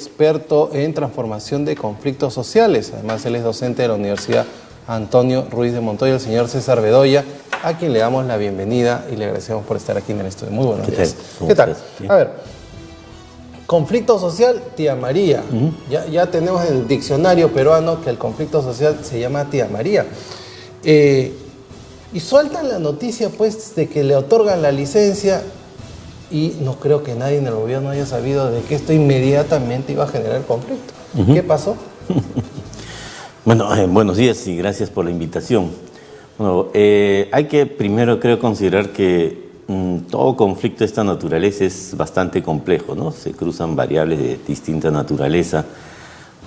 experto en transformación de conflictos sociales. Además, él es docente de la Universidad Antonio Ruiz de Montoya, el señor César Bedoya, a quien le damos la bienvenida y le agradecemos por estar aquí en el estudio. Muy buenos días. ¿Qué tal? A ver, conflicto social, tía María. Ya tenemos en el diccionario peruano que el conflicto social se llama tía María. Y sueltan la noticia, pues, de que le otorgan la licencia y no creo que nadie en el gobierno haya sabido de que esto inmediatamente iba a generar conflicto. ¿Qué pasó? Bueno, buenos días y gracias por la invitación. Bueno, hay que primero, creo, considerar que todo conflicto de esta naturaleza es bastante complejo, ¿no? Se cruzan variables de distinta naturaleza,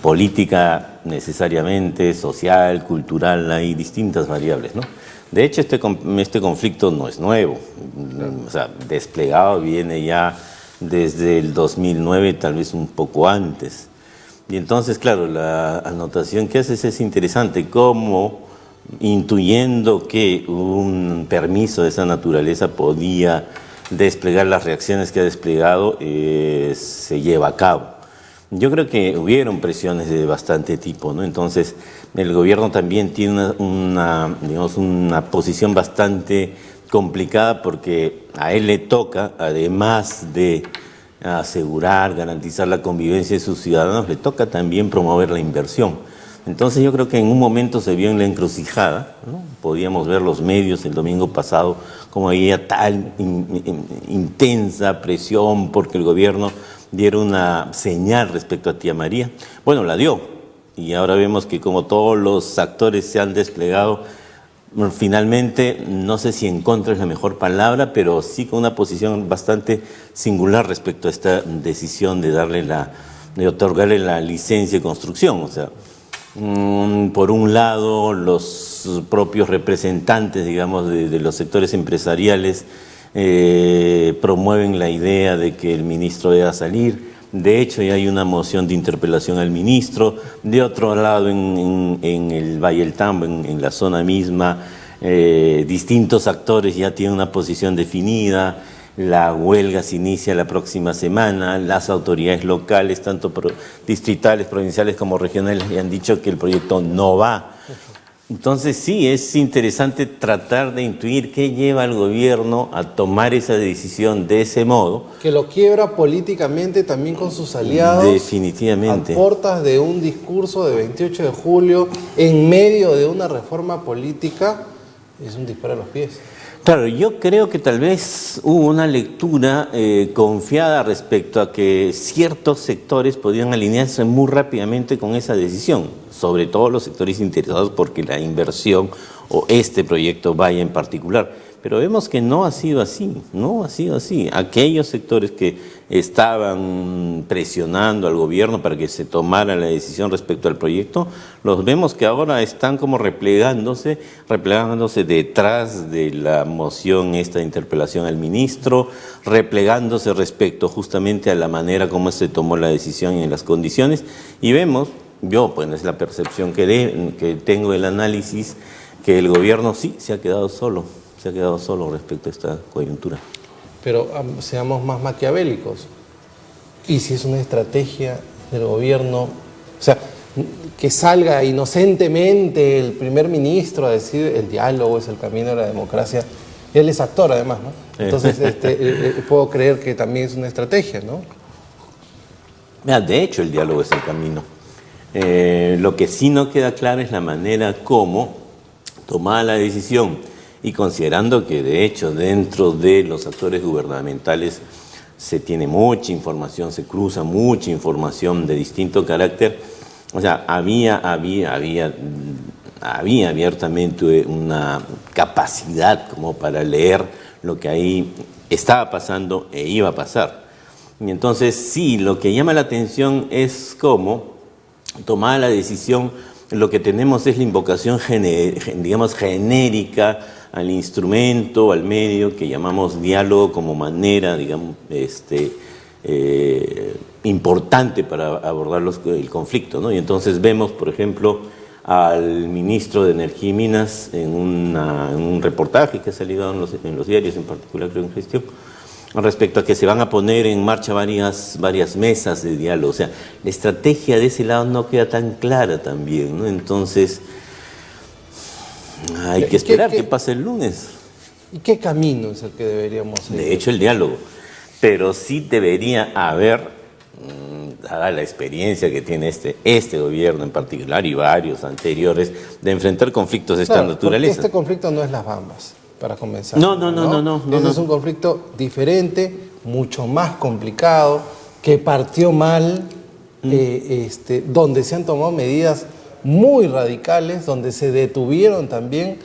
política necesariamente, social, cultural, hay distintas variables, ¿no? De hecho, este conflicto no es nuevo, o sea, desplegado viene ya desde el 2009, tal vez un poco antes. Y entonces, claro, la anotación que haces es interesante, cómo intuyendo que un permiso de esa naturaleza podía desplegar las reacciones que ha desplegado, se lleva a cabo. Yo creo que hubieron presiones de bastante tipo, ¿no? Entonces, el gobierno también tiene una posición bastante complicada porque a él le toca, además de asegurar, garantizar la convivencia de sus ciudadanos, le toca también promover la inversión. Entonces yo creo que en un momento se vio en la encrucijada, ¿no? Podíamos ver los medios el domingo pasado como había tal intensa presión porque el gobierno diera una señal respecto a tía María. Bueno, la dio, y ahora vemos que como todos los actores se han desplegado, finalmente, no sé si en contra es la mejor palabra, pero sí con una posición bastante singular respecto a esta decisión de otorgarle la licencia de construcción. O sea, por un lado, los propios representantes, digamos, de los sectores empresariales promueven la idea de que el ministro deba salir. De hecho, ya hay una moción de interpelación al ministro. De otro lado, en el Valle del Tambo, en la zona misma, distintos actores ya tienen una posición definida. La huelga se inicia la próxima semana. Las autoridades locales, tanto distritales, provinciales como regionales, ya han dicho que el proyecto no va. Entonces sí, es interesante tratar de intuir qué lleva al gobierno a tomar esa decisión de ese modo. Que lo quiebra políticamente también con sus aliados. Definitivamente. A portas de un discurso de 28 de julio, en medio de una reforma política, es un disparo a los pies. Claro, yo creo que tal vez hubo una lectura confiada respecto a que ciertos sectores podían alinearse muy rápidamente con esa decisión, sobre todo los sectores interesados porque la inversión o este proyecto vaya en particular. Pero vemos que no ha sido así, no ha sido así. Aquellos sectores que estaban presionando al gobierno para que se tomara la decisión respecto al proyecto, los vemos que ahora están como replegándose detrás de la moción esta de interpelación al ministro, replegándose respecto justamente a la manera como se tomó la decisión y en las condiciones. Y vemos, pues es la percepción que tengo del análisis, que el gobierno sí se ha quedado solo respecto a esta coyuntura. Pero seamos más maquiavélicos. ¿Y si es una estrategia del gobierno? O sea, que salga inocentemente el primer ministro a decir el diálogo es el camino de la democracia. Él es actor, además, ¿no? Entonces, puedo creer que también es una estrategia, ¿no? De hecho, el diálogo es el camino. Lo que sí no queda claro es la manera como tomada la decisión. Y considerando que, de hecho, dentro de los actores gubernamentales se tiene mucha información, se cruza mucha información de distinto carácter, o sea, había abiertamente una capacidad como para leer lo que ahí estaba pasando e iba a pasar. Y entonces, sí, lo que llama la atención es cómo, tomada la decisión, lo que tenemos es la invocación, digamos, genérica al instrumento, al medio que llamamos diálogo como manera, digamos, importante para abordar el conflicto, ¿no? Y entonces vemos, por ejemplo, al ministro de Energía y Minas en un reportaje que ha salido en los diarios, en particular creo en Gestión, respecto a que se van a poner en marcha varias mesas de diálogo. O sea, la estrategia de ese lado no queda tan clara también, ¿no? Entonces, hay que esperar que pase el lunes. ¿Y qué camino es el que deberíamos seguir? De hecho, el diálogo. Pero sí debería haber, dada la experiencia que tiene este gobierno en particular y varios anteriores, de enfrentar conflictos de esta naturaleza. Este conflicto no es las Bambas, para comenzar. No. Es un conflicto diferente, mucho más complicado, que partió mal, donde se han tomado medidas muy radicales, donde se detuvieron también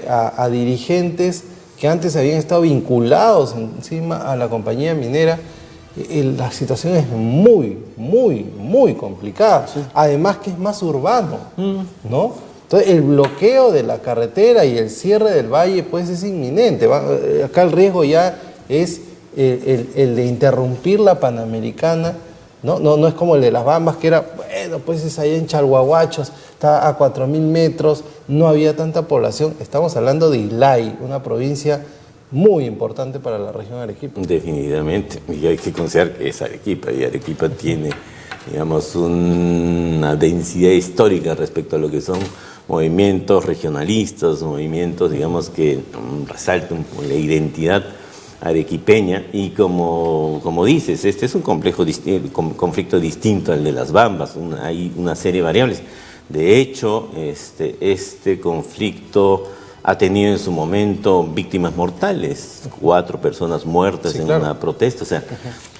a dirigentes que antes habían estado vinculados encima a la compañía minera. La situación es muy complicada. Sí. Además que es más urbano, ¿no? Entonces el bloqueo de la carretera y el cierre del valle pues es inminente. Acá el riesgo ya es el de interrumpir la Panamericana. No es como el de las Bambas, que era, bueno, pues es allá en Chalhuahuachos, está a 4.000 metros, no había tanta población. Estamos hablando de Islay, una provincia muy importante para la región de Arequipa. Definitivamente, y hay que considerar que es Arequipa, y Arequipa tiene, digamos, una densidad histórica respecto a lo que son movimientos regionalistas, movimientos, digamos, que resaltan la identidad arequipeña, y como dices, este es un conflicto distinto al de las Bambas. Hay una serie de variables. De hecho, este conflicto ha tenido en su momento víctimas mortales, 4 personas muertas en una protesta. O sea,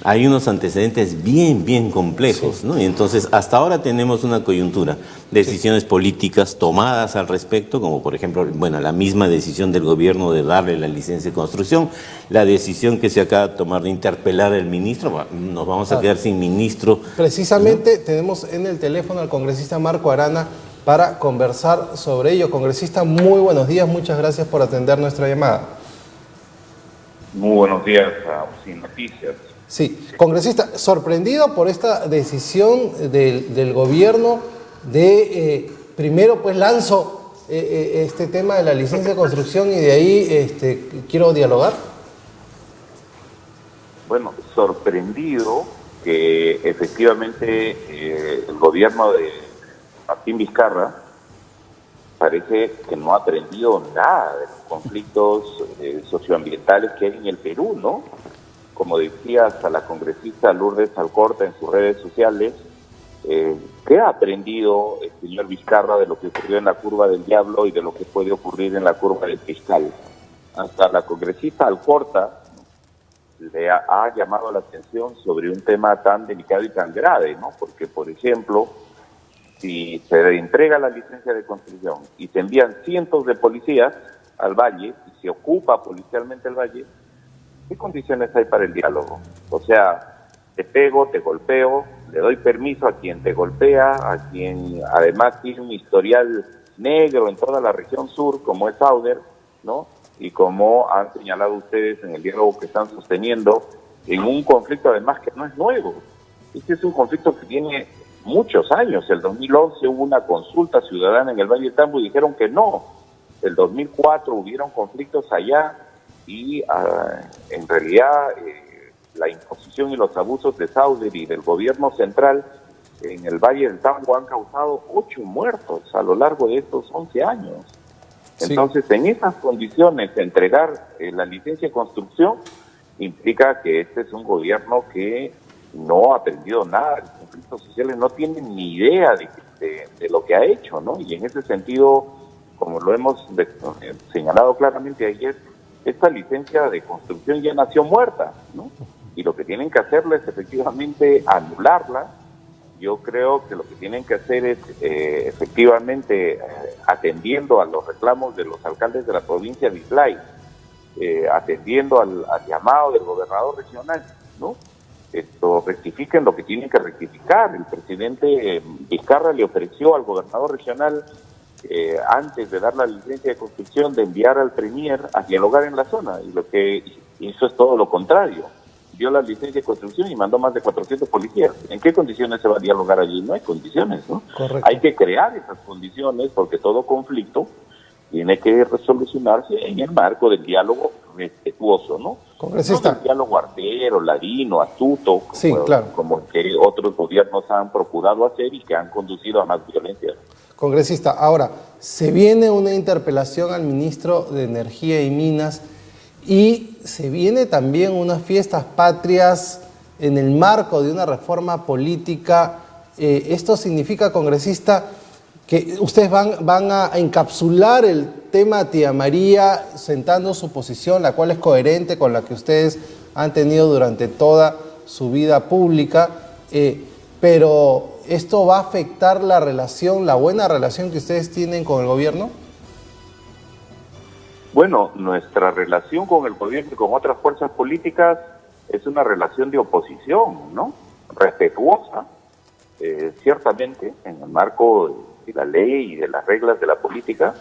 hay unos antecedentes bien complejos, ¿no? Y entonces, hasta ahora tenemos una coyuntura, decisiones políticas tomadas al respecto, como por ejemplo, bueno, la misma decisión del gobierno de darle la licencia de construcción, la decisión que se acaba de tomar de interpelar al ministro. Nos vamos a quedar sin ministro. Precisamente, ¿no? Tenemos en el teléfono al congresista Marco Arana para conversar sobre ello. Congresista, muy buenos días, muchas gracias por atender nuestra llamada. Muy buenos días a Sin Noticias. Sí, congresista, sorprendido por esta decisión del gobierno de, primero pues lanzo este tema de la licencia de construcción y de ahí quiero dialogar. Bueno, sorprendido que efectivamente el gobierno de Martín Vizcarra parece que no ha aprendido nada de los conflictos socioambientales que hay en el Perú, ¿no? Como decías a la congresista Lourdes Alcorta en sus redes sociales, ¿qué ha aprendido el señor Vizcarra de lo que ocurrió en la Curva del Diablo y de lo que puede ocurrir en la Curva del Fiscal? Hasta la congresista Alcorta le ha llamado la atención sobre un tema tan delicado y tan grave, ¿no? Porque, por ejemplo, si se entrega la licencia de construcción y se envían cientos de policías al valle y se ocupa policialmente el valle, ¿qué condiciones hay para el diálogo? O sea, te pego, te golpeo, le doy permiso a quien te golpea, a quien además tiene un historial negro en toda la región sur, como es Sauder, ¿no? Y como han señalado ustedes en el diálogo que están sosteniendo, en un conflicto además que no es nuevo. Este es un conflicto que tiene muchos años. El 2011 hubo una consulta ciudadana en el Valle del Tambo y dijeron que no. El 2004 hubieron conflictos allá y en realidad la imposición y los abusos de Sauder y del gobierno central en el Valle del Tambo han causado 8 muertos a lo largo de estos 11 años. Entonces, en esas condiciones, entregar la licencia de construcción implica que este es un gobierno que no ha aprendido nada. Los conflictos sociales no tienen ni idea de lo que ha hecho, ¿no? Y en ese sentido, como lo hemos señalado claramente ayer, esta licencia de construcción ya nació muerta, ¿no? Y lo que tienen que hacerla es efectivamente anularla. Yo creo que lo que tienen que hacer es efectivamente atendiendo a los reclamos de los alcaldes de la provincia de Islay, atendiendo al llamado del gobernador regional, ¿no? Rectifiquen lo que tienen que rectificar. El presidente Vizcarra le ofreció al gobernador regional, antes de dar la licencia de construcción, de enviar al premier a dialogar en la zona, y lo que hizo es todo lo contrario. Dio la licencia de construcción y mandó más de 400 policías. ¿En qué condiciones se va a dialogar allí? No hay condiciones, ¿no? Correcto. Hay que crear esas condiciones porque todo conflicto tiene que resolucionarse en el marco del diálogo respetuoso, ¿no? Congresista. No del diálogo artero, ladino, astuto, Sí, como, claro. como que otros gobiernos han procurado hacer y que han conducido a más violencia. Congresista, ahora, se viene una interpelación al ministro de Energía y Minas y se viene también unas fiestas patrias en el marco de una reforma política. Esto significa, congresista, que ustedes van a encapsular el tema Tía María sentando su posición, la cual es coherente con la que ustedes han tenido durante toda su vida pública, pero ¿esto va a afectar la relación, la buena relación que ustedes tienen con el gobierno? Bueno, nuestra relación con el gobierno y con otras fuerzas políticas es una relación de oposición, ¿no? Respetuosa, ciertamente, en el marco de la ley y de las reglas de la política,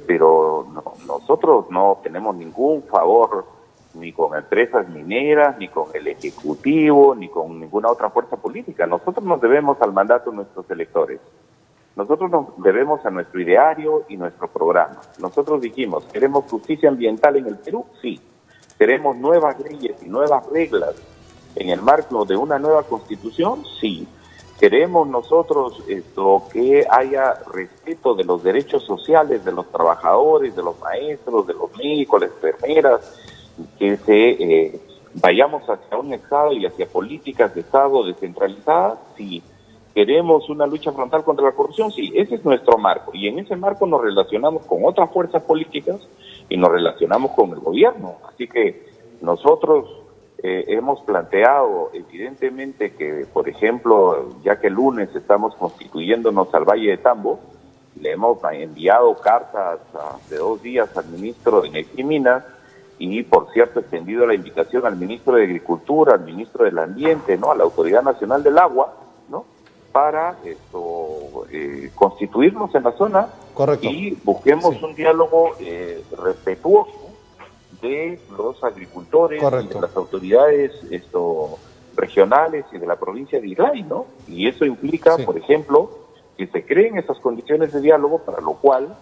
pero nosotros no tenemos ningún favor ni con empresas mineras, ni con el Ejecutivo, ni con ninguna otra fuerza política. Nosotros nos debemos al mandato de nuestros electores. Nosotros nos debemos a nuestro ideario y nuestro programa. Nosotros dijimos, ¿queremos justicia ambiental en el Perú? Sí. ¿Queremos nuevas leyes y nuevas reglas en el marco de una nueva constitución? Sí. ¿Queremos nosotros que haya respeto de los derechos sociales de los trabajadores, de los maestros, de los médicos, las enfermeras, que vayamos hacia un Estado y hacia políticas de Estado descentralizadas? Sí. ¿Queremos una lucha frontal contra la corrupción? Sí, ese es nuestro marco. Y en ese marco nos relacionamos con otras fuerzas políticas y nos relacionamos con el gobierno. Así que nosotros hemos planteado, evidentemente, que, por ejemplo, ya que el lunes estamos constituyéndonos al Valle de Tambo, le hemos enviado cartas de 2 días al ministro de Energía y Minas y, por cierto, extendido la invitación al ministro de Agricultura, al ministro del Ambiente, ¿no?, a la Autoridad Nacional del Agua, ¿no?, para constituirnos en la zona. Correcto. Y busquemos un diálogo respetuoso de los agricultores. Correcto. Y de las autoridades regionales y de la provincia de Islay, ¿no? Y eso implica, por ejemplo, que se creen esas condiciones de diálogo, para lo cual,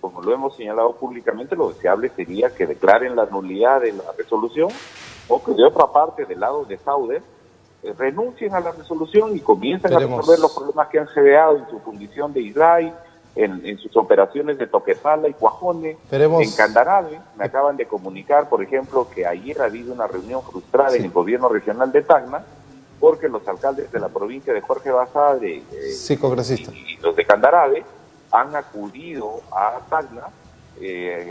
como lo hemos señalado públicamente, lo deseable sería que declaren la nulidad de la resolución, o que de otra parte, del lado de Sauder, renuncien a la resolución y comiencen a resolver los problemas que han generado en su condición de Islay, en sus operaciones de Toquepala y Cuajone, en Candarave. Me acaban de comunicar, por ejemplo, que ayer ha habido una reunión frustrada en el gobierno regional de Tacna, porque los alcaldes de la provincia de Jorge Basadre y los de Candarave han acudido a Tacna,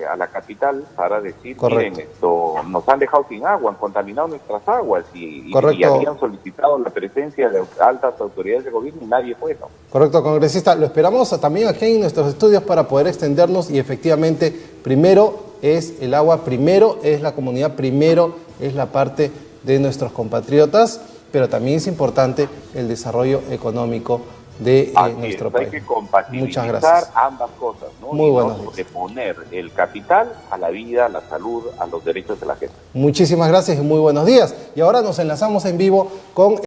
a la capital, para decir, miren, nos han dejado sin agua, han contaminado nuestras aguas, y habían solicitado la presencia de altas autoridades de gobierno y nadie fue, ¿no? Correcto, congresista. Lo esperamos también aquí en nuestros estudios para poder extendernos, y efectivamente, primero es el agua, primero es la comunidad, primero es la parte de nuestros compatriotas, pero también es importante el desarrollo económico de nuestro país. Hay que compatibilizar ambas cosas, ¿no? Muy buenos días. De poner el capital a la vida, a la salud, a los derechos de la gente. Muchísimas gracias y muy buenos días. Y ahora nos enlazamos en vivo con